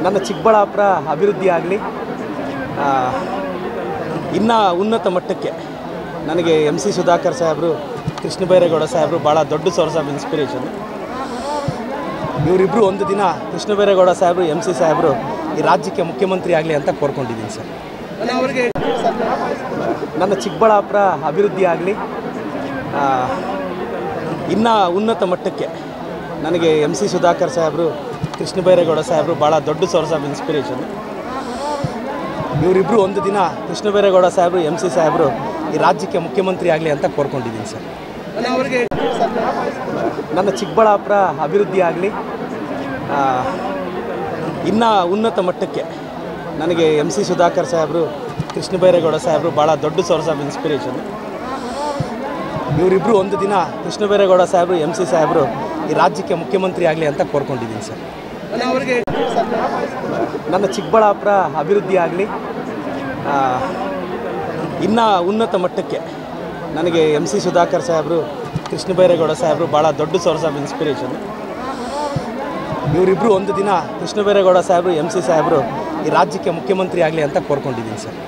ನನ್ನ ಚಿಕ್ಕಬಳ್ಳಾಪುರ ಅಭಿವೃದ್ಧಿ ಆಗಲಿ, ಇನ್ನೂ ಉನ್ನತ ಮಟ್ಟಕ್ಕೆ ನನಗೆ MC ಸುಧಾಕರ್ ಸಾಹೇಬರು, ಕೃಷ್ಣ ಬೈರೇಗೌಡ ಸಾಹೇಬರು ಭಾಳ ದೊಡ್ಡ ಸೋರ್ಸ್ ಆಫ್ ಇನ್ಸ್ಪಿರೇಷನ್. ಇವರಿಬ್ಬರು ಒಂದು ದಿನ ಕೃಷ್ಣ ಬೈರೇಗೌಡ ಸಾಹೇಬರು, MC ಸಾಹೇಬರು ಈ ರಾಜ್ಯಕ್ಕೆ ಮುಖ್ಯಮಂತ್ರಿ ಆಗಲಿ ಅಂತ ಕೋರ್ಕೊಂಡಿದ್ದೀನಿ ಸರ್. ನನ್ನ ಚಿಕ್ಕಬಳ್ಳಾಪುರ ಅಭಿವೃದ್ಧಿ ಆಗಲಿ, ಇನ್ನೂ ಉನ್ನತ ಮಟ್ಟಕ್ಕೆ ನನಗೆ MC ಸುಧಾಕರ್ ಸಾಹೇಬರು, ಕೃಷ್ಣ ಬೈರೇಗೌಡ ಸಾಹೇಬರು ಭಾಳ ದೊಡ್ಡ ಸೋರ್ಸ್ ಆಫ್ ಇನ್ಸ್ಪಿರೇಷನ್. ಇವರಿಬ್ಬರು ಒಂದು ದಿನ ಕೃಷ್ಣ ಬೈರೇಗೌಡ ಸಾಹೇಬರು, MC ಸಾಹೇಬರು ಈ ರಾಜ್ಯಕ್ಕೆ ಮುಖ್ಯಮಂತ್ರಿ ಆಗಲಿ ಅಂತ ಕೋರ್ಕೊಂಡಿದ್ದೀನಿ ಸರ್. ನನ್ನ ಚಿಕ್ಕಬಳ್ಳಾಪುರ ಅಭಿವೃದ್ಧಿ ಆಗಲಿ, ಇನ್ನೂ ಉನ್ನತ ಮಟ್ಟಕ್ಕೆ ನನಗೆ MC ಸುಧಾಕರ್ ಸಾಹೇಬರು, ಕೃಷ್ಣ ಬೈರೇಗೌಡ ಸಾಹೇಬರು ಭಾಳ ದೊಡ್ಡ ಸೋರ್ಸ್ ಆಫ್ ಇನ್ಸ್ಪಿರೇಷನ್. ಇವರಿಬ್ಬರು ಒಂದು ದಿನ ಕೃಷ್ಣ ಬೈರೇಗೌಡ ಸಾಹೇಬರು, MC ಸಾಹೇಬರು ಈ ರಾಜ್ಯಕ್ಕೆ ಮುಖ್ಯಮಂತ್ರಿ ಆಗಲಿ ಅಂತ ಕೋರ್ಕೊಂಡಿದ್ದೀನಿ ಸರ್. ನನ್ನ ಚಿಕ್ಕಬಳ್ಳಾಪುರ ಅಭಿವೃದ್ಧಿ ಆಗಲಿ, ಇನ್ನೂ ಉನ್ನತ ಮಟ್ಟಕ್ಕೆ ನನಗೆ MC ಸುಧಾಕರ್ ಸಾಹೇಬರು, ಕೃಷ್ಣ ಬೈರೇಗೌಡ ಸಾಹೇಬರು ಭಾಳ ದೊಡ್ಡ ಸೋರ್ಸ್ ಆಫ್ ಇನ್ಸ್ಪಿರೇಷನ್. ಇವರಿಬ್ಬರು ಒಂದು ದಿನ ಕೃಷ್ಣ ಬೈರೇಗೌಡ ಸಾಹೇಬರು, MC ಸಾಹೇಬರು ಈ ರಾಜ್ಯಕ್ಕೆ ಮುಖ್ಯಮಂತ್ರಿ ಆಗಲಿ ಅಂತ ಕೋರ್ಕೊಂಡಿದ್ದೀನಿ ಸರ್.